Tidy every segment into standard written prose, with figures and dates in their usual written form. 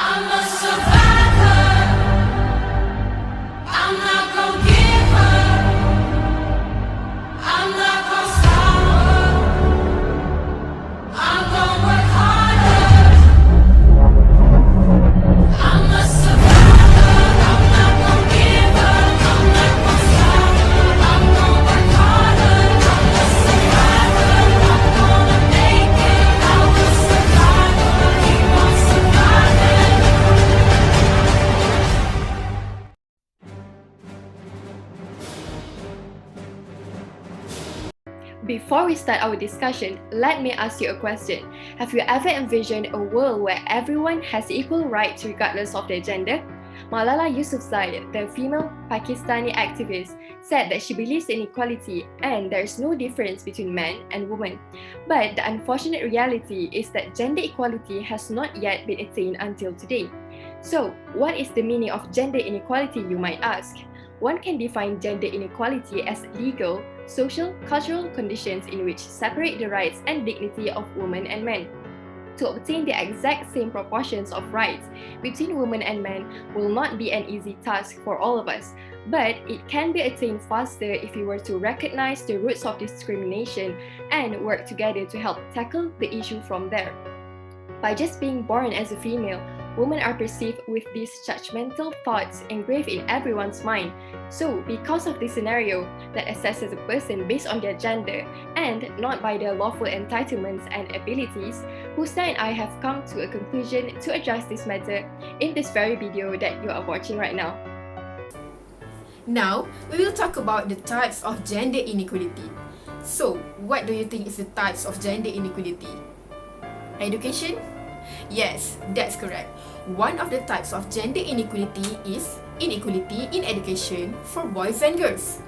I'm a survivor. I'm not gonna give up. I'm not gonna stop her. I'm gonna work harder. I'm a survivor. I'm not gonna give up. I'm not gonna stop her. I'm gonna work harder. I'm a survivor. I'm gonna make it. I'm a survivor. Keep on surviving. Before we start our discussion, let me ask you a question. Have you ever envisioned a world where everyone has equal rights regardless of their gender? Malala Yousafzai, the female Pakistani activist, said that she believes in equality and there is no difference between men and women. But the unfortunate reality is that gender equality has not yet been attained until today. So, what is the meaning of gender inequality, you might ask? One can define gender inequality as legal, social, cultural conditions in which separate the rights and dignity of women and men. To obtain the exact same proportions of rights between women and men will not be an easy task for all of us, but it can be attained faster if we were to recognize the roots of discrimination and work together to help tackle the issue from there. By just being born as a female, women are perceived with these judgmental thoughts engraved in everyone's mind. So, because of this scenario that assesses a person based on their gender and not by their lawful entitlements and abilities, Husna and I have come to a conclusion to address this matter in this very video that you are watching right now. Now, we will talk about the types of gender inequality. So, what do you think is the types of gender inequality? Education? Yes, that's correct. One of the types of gender inequality is inequality in education for boys and girls.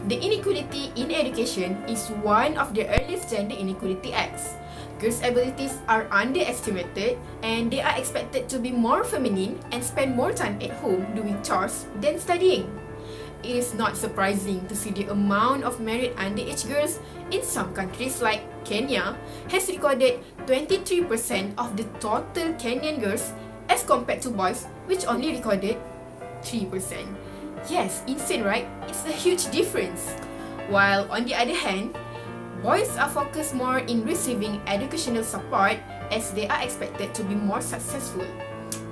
The inequality in education is one of the earliest gender inequality acts. Girls' abilities are underestimated and they are expected to be more feminine and spend more time at home doing chores than studying. It is not surprising to see the amount of married underage girls in some countries like Kenya has recorded 23% of the total Kenyan girls as compared to boys, which only recorded 3%. Yes, insane, right? It's a huge difference. While on the other hand, boys are focused more in receiving educational support as they are expected to be more successful.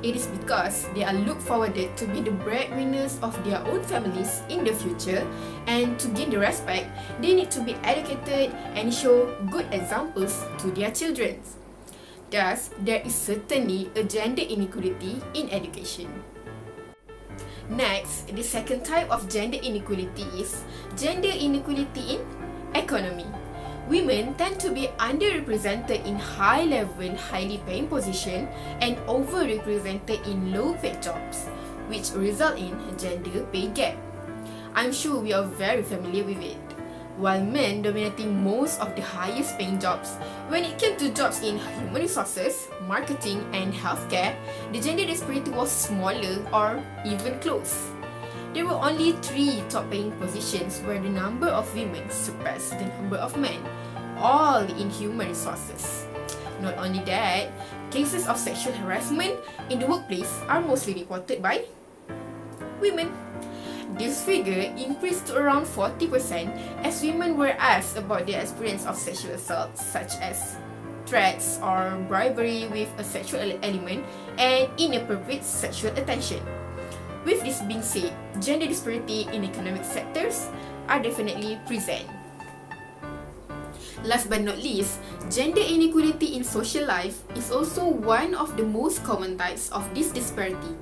It is because they are looked forwarded to be the breadwinners of their own families in the future, and to gain the respect, they need to be educated and show good examples to their children. Thus, there is certainly a gender inequality in education. Next, the second type of gender inequality is gender inequality in economy. Women tend to be underrepresented in high-level, highly paying positions and overrepresented in low-paid jobs, which result in gender pay gap. I'm sure we are very familiar with it. While men dominating most of the highest paying jobs, when it came to jobs in human resources, marketing, and healthcare, the gender disparity was smaller or even close. There were only 3 top-paying positions where the number of women surpassed the number of men, all in human resources. Not only that, cases of sexual harassment in the workplace are mostly reported by women. This figure increased to around 40% as women were asked about their experience of sexual assault, such as threats or bribery with a sexual element and inappropriate sexual attention. With this being said, gender disparity in economic sectors are definitely present. Last but not least, gender inequality in social life is also one of the most common types of this disparity.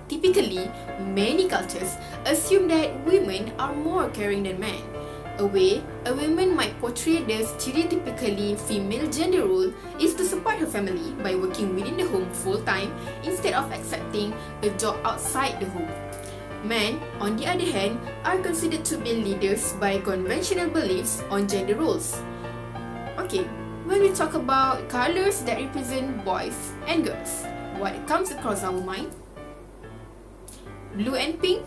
Typically, many cultures assume that women are more caring than men. A way a woman might portray the stereotypically female gender role is to support her family by working within the home full-time instead of accepting a job outside the home. Men, on the other hand, are considered to be leaders by conventional beliefs on gender roles. Okay, when we talk about colors that represent boys and girls, what comes across our mind? Blue and pink?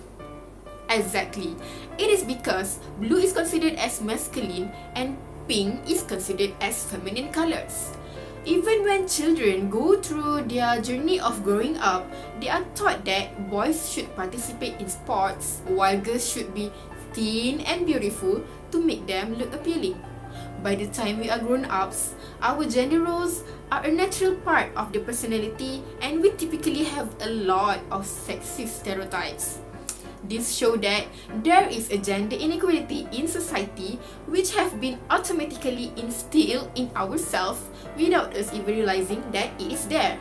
Exactly. It is because blue is considered as masculine and pink is considered as feminine colors. Even when children go through their journey of growing up, they are taught that boys should participate in sports while girls should be thin and beautiful to make them look appealing. By the time we are grown-ups, our gender roles are a natural part of the personality and we typically have a lot of sexist stereotypes. This show that there is a gender inequality in society which have been automatically instilled in ourselves without us even realizing that it is there.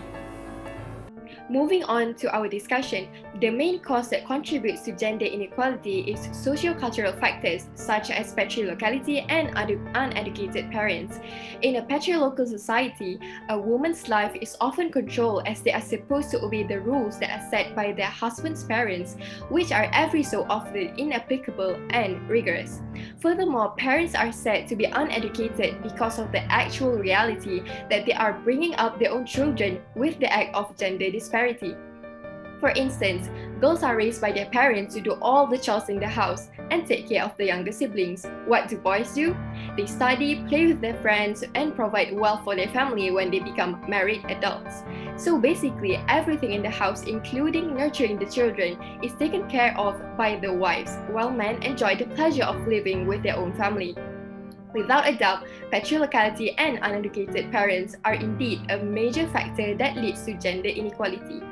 Moving on to our discussion, the main cause that contributes to gender inequality is socio-cultural factors such as patriarchality and uneducated parents. In a patriarchal society, a woman's life is often controlled as they are supposed to obey the rules that are set by their husband's parents, which are every so often inapplicable and rigorous. Furthermore, parents are said to be uneducated because of the actual reality that they are bringing up their own children with the act of gender disparity. For instance, girls are raised by their parents to do all the chores in the house and take care of the younger siblings. What do boys do? They study, play with their friends, and provide wealth for their family when they become married adults. So basically, everything in the house, including nurturing the children, is taken care of by the wives, while men enjoy the pleasure of living with their own family. Without a doubt, patriarchality and uneducated parents are indeed a major factor that leads to gender inequality.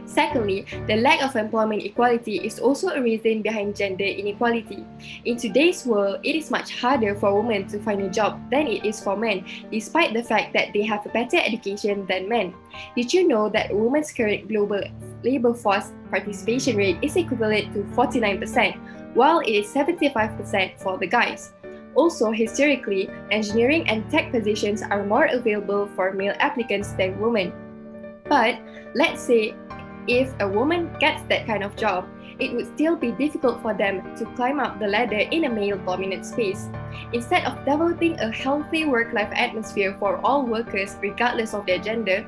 Secondly, the lack of employment equality is also a reason behind gender inequality. In today's world, it is much harder for women to find a job than it is for men, despite the fact that they have a better education than men. Did you know that women's current global labor force participation rate is equivalent to 49%, while it is 75% for the guys? Also, historically, engineering and tech positions are more available for male applicants than women. But let's say if a woman gets that kind of job, it would still be difficult for them to climb up the ladder in a male-dominant space. Instead of developing a healthy work-life atmosphere for all workers regardless of their gender,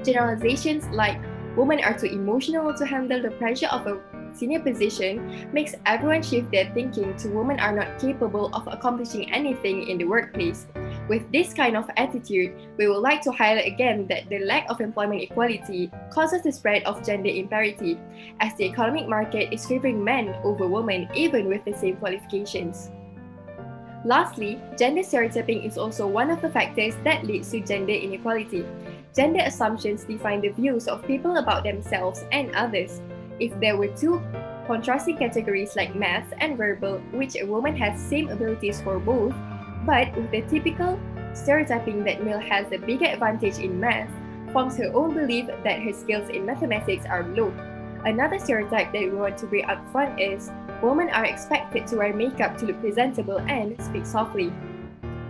generalizations like women are too emotional to handle the pressure of a senior position makes everyone shift their thinking to women are not capable of accomplishing anything in the workplace. With this kind of attitude, we would like to highlight again that the lack of employment equality causes the spread of gender imparity, as the economic market is favoring men over women even with the same qualifications. Lastly, gender stereotyping is also one of the factors that leads to gender inequality. Gender assumptions define the views of people about themselves and others. If there were two contrasting categories like math and verbal, which a woman has same abilities for both, but with the typical stereotyping that male has a bigger advantage in math, forms her own belief that her skills in mathematics are low. Another stereotype that we want to bring up front is women are expected to wear makeup to look presentable and speak softly.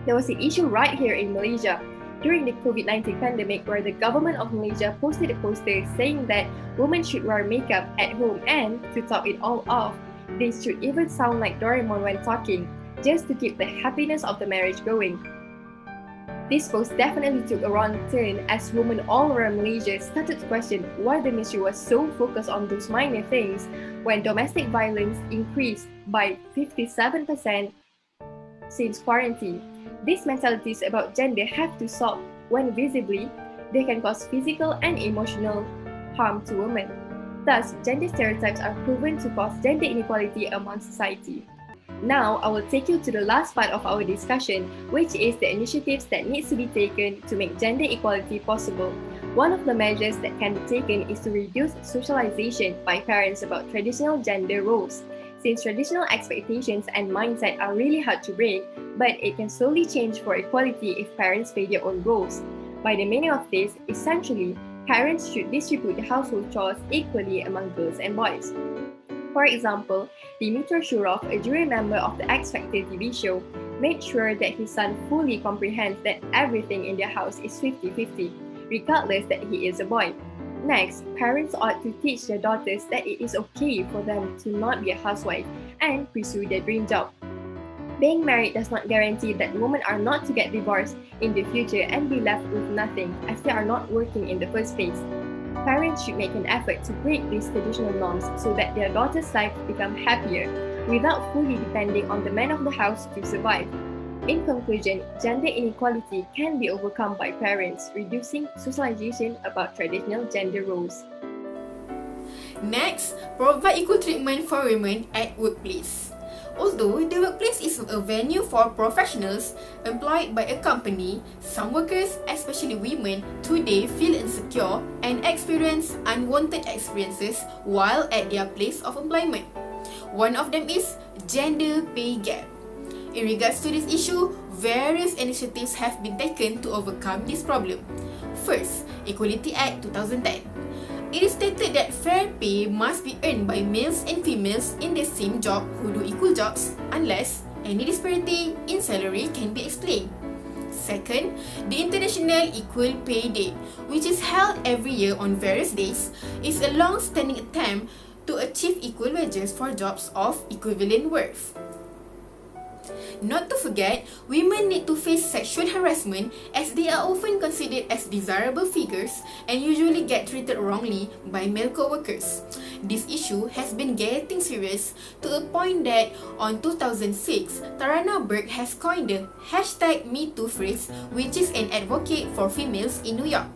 There was an issue right here in Malaysia during the COVID-19 pandemic where the government of Malaysia posted a poster saying that women should wear makeup at home and, to top it all off, they should even sound like Doraemon when talking, just to keep the happiness of the marriage going. This post definitely took a wrong turn as women all around Malaysia started to question why the ministry was so focused on those minor things when domestic violence increased by 57% since quarantine. These mentalities about gender have to stop when visibly they can cause physical and emotional harm to women. Thus, gender stereotypes are proven to cause gender inequality among society. Now, I will take you to the last part of our discussion, which is the initiatives that needs to be taken to make gender equality possible. One of the measures that can be taken is to reduce socialization by parents about traditional gender roles. Since traditional expectations and mindset are really hard to break, but it can slowly change for equality if parents play their own roles. By the meaning of this, essentially, parents should distribute the household chores equally among girls and boys. For example, Dimitar Shurov, a jury member of the X Factor TV show, made sure that his son fully comprehends that everything in their house is 50-50, regardless that he is a boy. Next, parents ought to teach their daughters that it is okay for them to not be a housewife and pursue their dream job. Being married does not guarantee that women are not to get divorced in the future and be left with nothing as they are not working in the first place. Parents should make an effort to break these traditional norms so that their daughters' lives become happier without fully depending on the man of the house to survive. In conclusion, gender inequality can be overcome by parents reducing socialization about traditional gender roles. Next, provide equal treatment for women at workplace. Although the workplace is a venue for professionals employed by a company, some workers, especially women, today feel insecure and experience unwanted experiences while at their place of employment. One of them is gender pay gap. In regards to this issue, various initiatives have been taken to overcome this problem. First, Equality Act 2010. It is stated that fair pay must be earned by males and females in the same job who do equal jobs unless any disparity in salary can be explained. Second, the International Equal Pay Day, which is held every year on various days, is a long-standing attempt to achieve equal wages for jobs of equivalent worth. Not to forget, women need to face sexual harassment as they are often considered as desirable figures and usually get treated wrongly by male co-workers. This issue has been getting serious to a point that on 2006, Tarana Burke has coined the #MeToo phrase, which is an advocate for females in New York.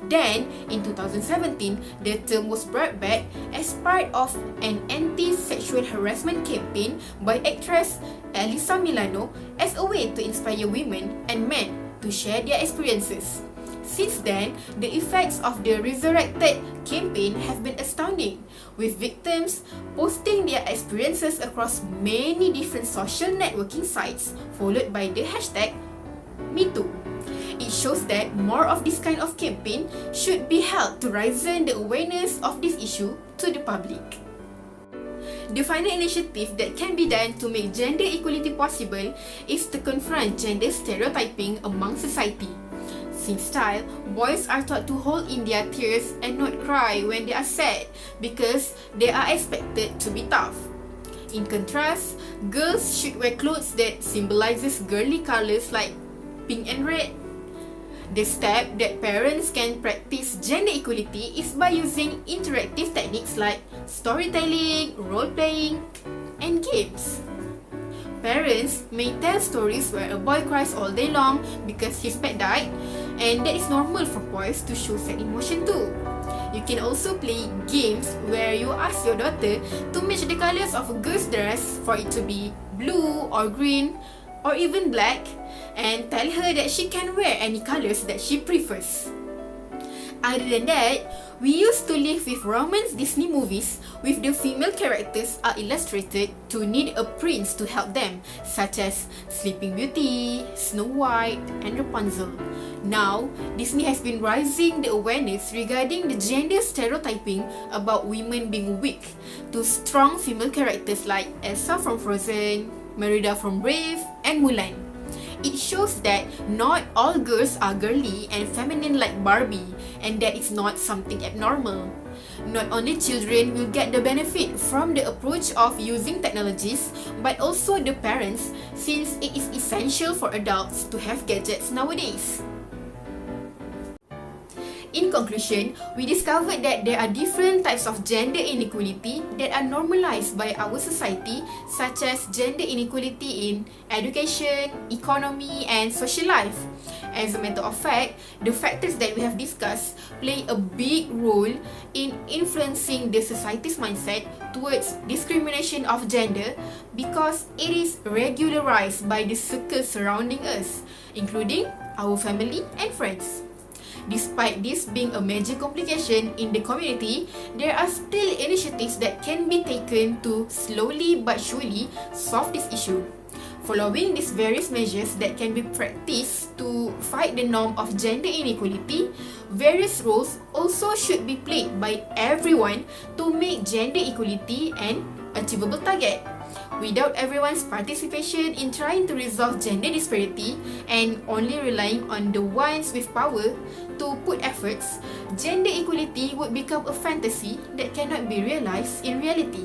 Then, in 2017, the term was brought back as part of an anti-sexual harassment campaign by actress Alyssa Milano as a way to inspire women and men to share their experiences. Since then, the effects of the resurrected campaign have been astounding, with victims posting their experiences across many different social networking sites, followed by the #MeToo. It shows that more of this kind of campaign should be held to raise the awareness of this issue to the public. The final initiative that can be done to make gender equality possible is to confront gender stereotyping among society. Since child, boys are taught to hold in their tears and not cry when they are sad because they are expected to be tough. In contrast, girls should wear clothes that symbolizes girly colors like pink and red. The step that parents can practice gender equality is by using interactive techniques like storytelling, role-playing, and games. Parents may tell stories where a boy cries all day long because his pet died, and that is normal for boys to show sad emotion too. You can also play games where you ask your daughter to match the colors of a girl's dress for it to be blue or green or even black, and tell her that she can wear any colors that she prefers. Other than that, we used to live with romance Disney movies with the female characters are illustrated to need a prince to help them, such as Sleeping Beauty, Snow White, and Rapunzel. Now, Disney has been raising the awareness regarding the gender stereotyping about women being weak to strong female characters like Elsa from Frozen, Merida from Brave, and Mulan. It shows that not all girls are girly and feminine like Barbie, and that it's not something abnormal. Not only children will get the benefit from the approach of using technologies, but also the parents, since it is essential for adults to have gadgets nowadays. In conclusion, we discovered that there are different types of gender inequality that are normalized by our society, such as gender inequality in education, economy, and social life. As a matter of fact, the factors that we have discussed play a big role in influencing the society's mindset towards discrimination of gender because it is regularized by the circles surrounding us, including our family and friends. Despite this being a major complication in the community, there are still initiatives that can be taken to slowly but surely solve this issue. Following these various measures that can be practiced to fight the norm of gender inequality, various roles also should be played by everyone to make gender equality an achievable target. Without everyone's participation in trying to resolve gender disparity and only relying on the ones with power to put efforts, gender equality would become a fantasy that cannot be realized in reality.